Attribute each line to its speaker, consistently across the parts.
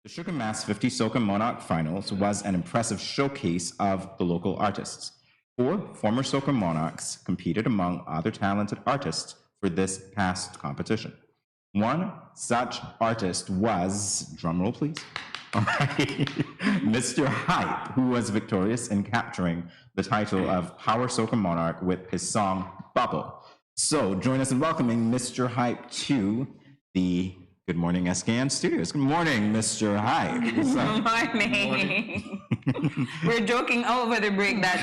Speaker 1: The Sugar Mass 50 Soca Monarch Finals was an impressive showcase of the local artists. 4 former Soca Monarchs competed among other talented artists for this past competition. One such artist was, drumroll please, all right, Mr. Hype, who was victorious in capturing the title of Power Soca Monarch with his song Bubble. So join us in welcoming Mr. Hype to the Good Morning SKN studios. Good morning, Mr. Hype.
Speaker 2: Good morning. We're joking over the break that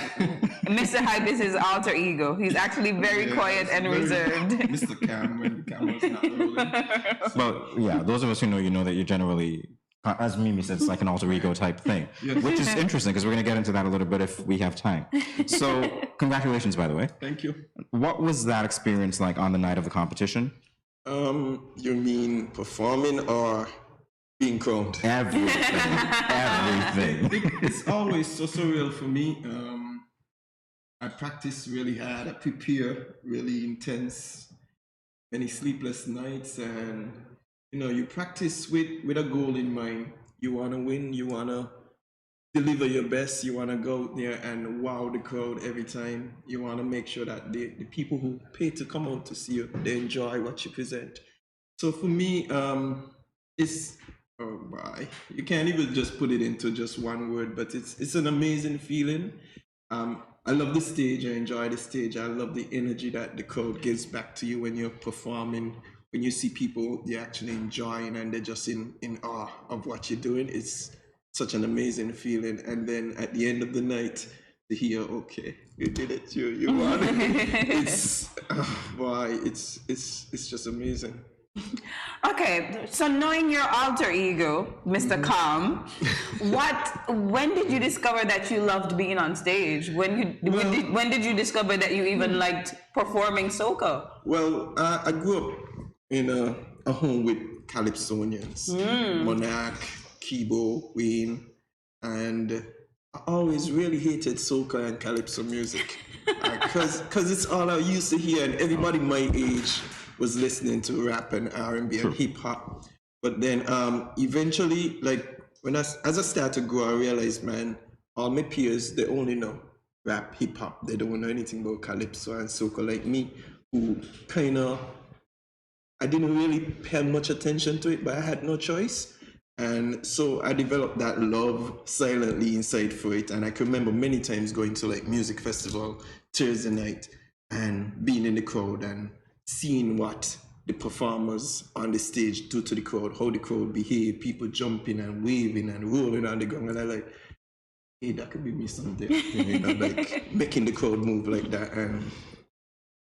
Speaker 2: Mr. Hype is his alter ego. He's actually very quiet and reserved.
Speaker 3: Mr. Cam when the camera's not rolling.
Speaker 1: Well, yeah, those of us who know you know that you're generally, as Mimi said, it's like an alter ego type thing,
Speaker 3: Yes.
Speaker 1: which is interesting because we're going to get into that a little bit if we have time. So, congratulations, by the way.
Speaker 3: Thank you.
Speaker 1: What was that experience like on the night of the competition?
Speaker 3: You mean performing or being crowned?
Speaker 1: Everything. Everything.
Speaker 3: It's always so surreal for me. I practice really hard. I prepare really intense, many sleepless nights, and you practice with a goal in mind. You want to win. You want to deliver your best. You want to go out there and wow the crowd every time. You want to make sure that the people who pay to come out to see you, they enjoy what you present. So for me, it's you can't even just put it into just one word, but it's an amazing feeling. I love the stage. I enjoy the stage. I love the energy that the crowd gives back to you when you're performing. When you see people, they're actually enjoying and they're just in awe of what you're doing. It's such an amazing feeling. And then at the end of the night, to hear, okay, you did it, you won. It's it's just amazing.
Speaker 2: Okay, so knowing your alter ego, Mr. Calm, when did you discover that you loved being on stage? When did you discover that you even liked performing soca?
Speaker 3: Well, I grew up in a home with Calypsonians, Monarch, Kibo, Wayne, and I always really hated soca and calypso music because it's all I used to hear, and everybody my age was listening to rap and R&B and hip hop. But then eventually, like as I started to grow, I realized, man, all my peers, they only know rap, hip hop. They don't know anything about calypso and soca like me, who I didn't really pay much attention to it, but I had no choice. And so I developed that love silently inside for it. And I can remember many times going to like music festival, Thursday night, and being in the crowd and seeing what the performers on the stage do to the crowd, how the crowd behave, people jumping and waving and rolling on the ground. And I like, hey, that could be me someday. Like making the crowd move like that. And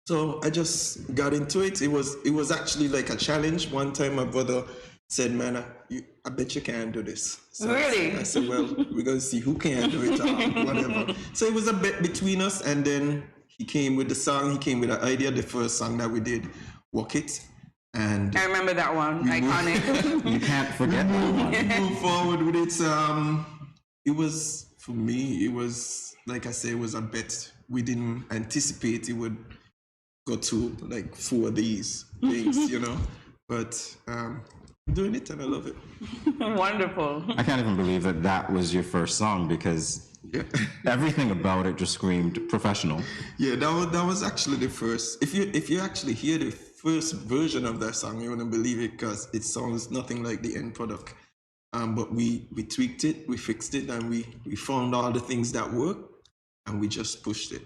Speaker 3: so I just got into it. It was actually like a challenge. One time my brother said, man, I bet you can't do this. So
Speaker 2: really?
Speaker 3: I said, well, we're going to see who can do it or whatever. So it was a bet between us. And then he came with the song. He came with an idea, the first song that we did, Walk It. And
Speaker 2: I remember that one, iconic.
Speaker 1: You can't forget that one.
Speaker 3: We moved forward with it. It was, for me, it was, like I say, it was a bet. We didn't anticipate it would go to like 4 of these things, But I'm doing it and I love it.
Speaker 2: Wonderful.
Speaker 1: I can't even believe that was your first song because everything about it just screamed professional.
Speaker 3: Yeah, that was actually the first. If you actually hear the first version of that song, you wouldn't believe it because it sounds nothing like the end product. But we tweaked it, we fixed it, and we found all the things that work, and we just pushed it.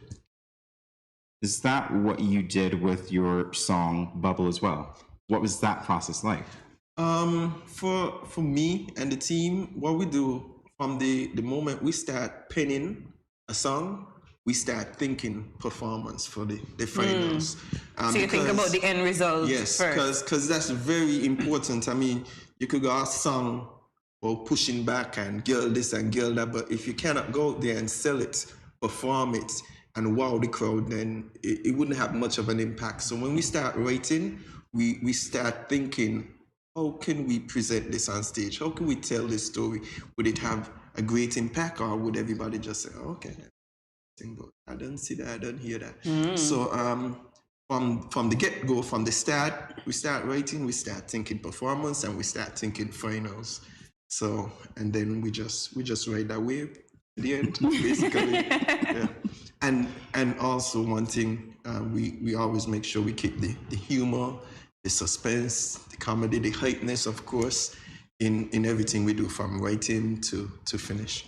Speaker 1: Is that what you did with your song Bubble as well? What was that process like?
Speaker 3: For me and the team, what we do from the moment we start penning a song, we start thinking performance for the finals.
Speaker 2: So you think about the end result
Speaker 3: yes,
Speaker 2: first.
Speaker 3: because that's very important. I mean, you could go a song or pushing back and girl this and girl that, but if you cannot go out there and sell it, perform it, and wow the crowd, then it wouldn't have much of an impact. So when we start writing, we start thinking, how can we present this on stage? How can we tell this story? Would it have a great impact, or would everybody just say, okay, I don't see that, I don't hear that. So from the get-go, from the start, we start writing, we start thinking performance, and we start thinking finals. So, and then we just ride that wave to the end, basically. Yeah. And also one thing, we always make sure we keep the humor, the suspense, the comedy, the heightness, of course, in everything we do, from writing to finish.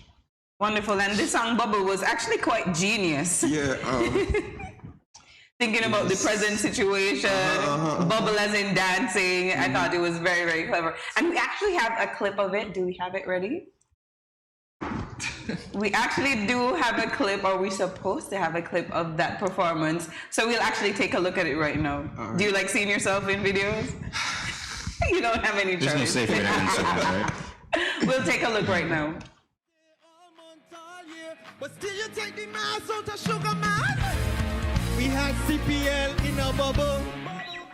Speaker 2: Wonderful. And this song Bubble was actually quite genius.
Speaker 3: Yeah.
Speaker 2: Thinking about the present situation, bubble as in dancing. I thought it was very, very clever. And we actually have a clip of it. Do we have it ready? We actually do have a clip, or we're supposed to have a clip of that performance. So we'll actually take a look at it right now. Right. Do you like seeing yourself in videos? You don't have any choice.
Speaker 1: There's no safe way to answer that, right?
Speaker 2: We'll take a look right now.
Speaker 4: But still you take the mass out of sugar man. We had CPL in a bubble.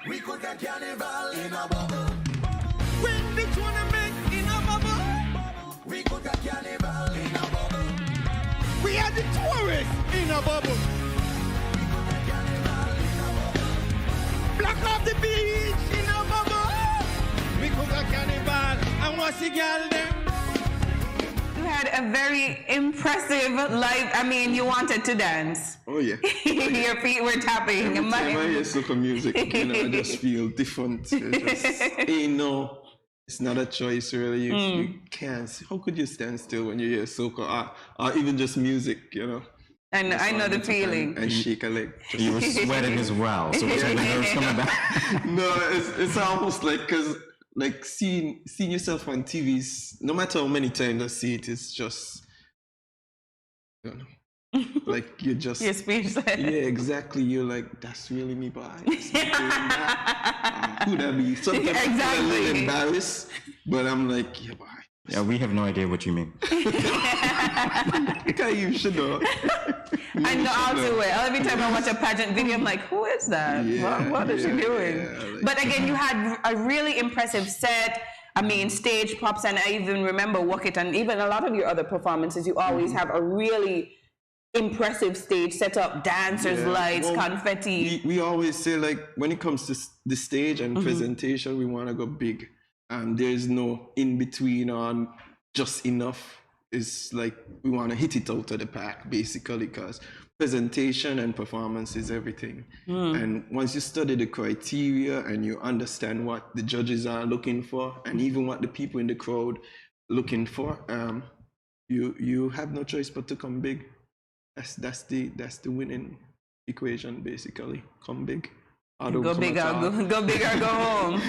Speaker 4: We could get carnival in a bubble. When the tournament in a bubble. We could get carnival in a bubble. We had the tourists in a bubble. We could get carnival in a bubble. Block off the beach in a bubble. We could get carnival and watch the girl them.
Speaker 2: You had a very impressive live. I mean, you wanted to dance.
Speaker 3: Oh yeah.
Speaker 2: Your feet were tapping.
Speaker 3: Every time I hear soca music, I just feel different. It's not a choice really. You can't. How could you stand still when you hear soca or even just music?
Speaker 2: And I know the feeling.
Speaker 3: And shake a leg.
Speaker 1: You were sweating as well, so was the nerves coming back?
Speaker 3: No, it's almost like, because like seeing yourself on TVs, no matter how many times I see it, it's just, I don't know. Like you're
Speaker 2: speechless.
Speaker 3: Yeah, exactly. You're like, that's really me, boy. Who that be? Sometimes
Speaker 2: exactly.
Speaker 3: I'm a little embarrassed, but I'm like, yeah, boy.
Speaker 1: Yeah, we have no idea what you mean.
Speaker 3: You should know.
Speaker 2: I know I'll do it. Every time I watch a pageant video, I'm like, who is that?
Speaker 3: Yeah,
Speaker 2: what is she doing?
Speaker 3: Yeah,
Speaker 2: but again, you had a really impressive set. I mean, stage props, and I even remember Walk It, and even a lot of your other performances, you always have a really impressive stage set up, dancers, lights, confetti.
Speaker 3: We always say, like, when it comes to the stage and presentation, we want to go big. There's no in between on just enough. It's like we want to hit it out of the park, basically, because presentation and performance is everything. And once you study the criteria and you understand what the judges are looking for, and even what the people in the crowd looking for, you have no choice but to come big. That's the winning equation, basically. Come big.
Speaker 2: Go big or go home.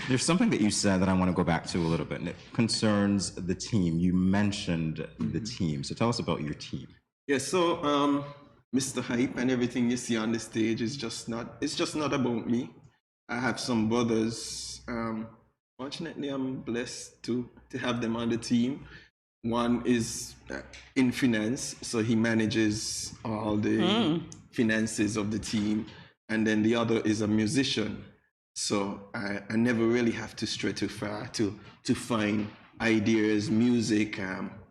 Speaker 1: There's something that you said that I want to go back to a little bit, and it concerns the team. You mentioned the team, so tell us about your team.
Speaker 3: Yeah, so Mr. Hype and everything you see on the stage is just not about me. I have some brothers. Fortunately, I'm blessed to have them on the team. One is in finance, so he manages all the finances of the team. And then the other is a musician. So I never really have to stray too far to find ideas, music,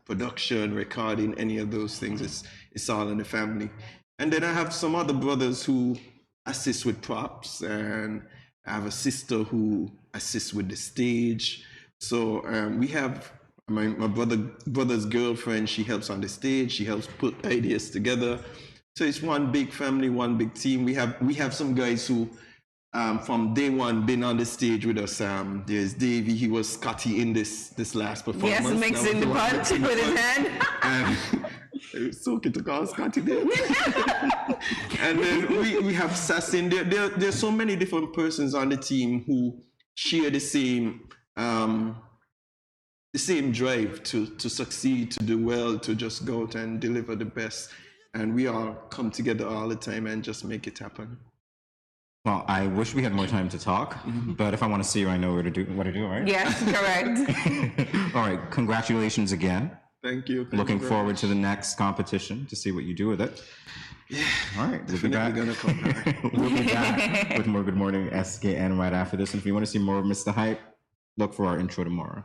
Speaker 3: production, recording, any of those things. It's all in the family. And then I have some other brothers who assist with props, and I have a sister who assists with the stage. So we have my brother's girlfriend. She helps on the stage. She helps put ideas together. So it's one big family, one big team. We have some guys who, from day one, been on the stage with us. There's Davey. He was Scotty in this last performance.
Speaker 2: Yes, mixing the punch with his hand.
Speaker 3: It's so good to call Scotty there. And then we have Sassin. There's so many different persons on the team who share the same drive to succeed, to do well, to just go out and deliver the best. And we all come together all the time and just make it happen.
Speaker 1: Well, I wish we had more time to talk, but if I want to see you, I know what to do, right?
Speaker 2: Yes, correct.
Speaker 1: All right, congratulations again.
Speaker 3: Thank you.
Speaker 1: Looking forward to the next competition to see what you do with it.
Speaker 3: Yeah.
Speaker 1: All right, we'll be back.
Speaker 3: Gonna come back.
Speaker 1: We'll be back with more Good Morning SKN right after this. And if you want to see more of Mr. Hype, look for our intro tomorrow.